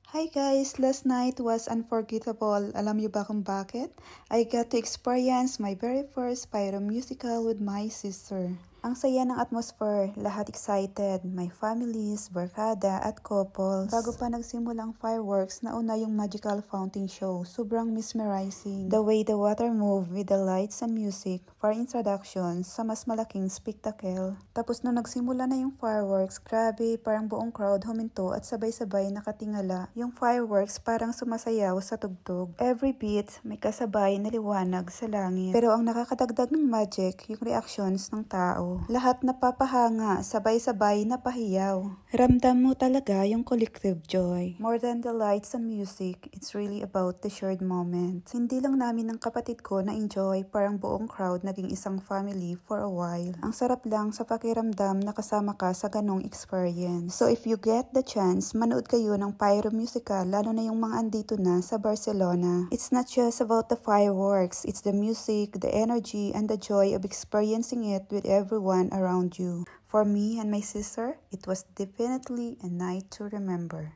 Hi guys! Last night was unforgettable. Alam niyo ba kung bakit? I got to experience my very first Pyro musical with my sister. Ang saya ng atmosphere, lahat excited, my families, barkada at couples. Bago pa nagsimulang fireworks, nauna yung magical fountain show. Sobrang mesmerizing. The way the water moved with the lights and music for introductions sa mas malaking spectacle. Tapos nung nagsimula na yung fireworks, grabe, parang buong crowd huminto at sabay-sabay nakatingala. Yung fireworks parang sumasayaw sa tugtog. Every beat may kasabay na liwanag sa langit. Pero ang nakakadagdag ng magic, yung reactions ng tao. Lahat napapahanga, sabay-sabay napahiyaw. Ramdam mo talaga yung collective joy. More than the lights and music, it's really about the shared moment. Hindi lang namin ng kapatid ko na enjoy, parang buong crowd naging isang family for a while. Ang sarap lang sa pakiramdam na kasama ka sa ganong experience. So if you get the chance, manood kayo ng Pyro musical, lalo na yung mga andito na sa Barcelona. It's not just about the fireworks, it's the music, the energy, and the joy of experiencing it with everyone around you. For me and my sister, it was definitely a night to remember.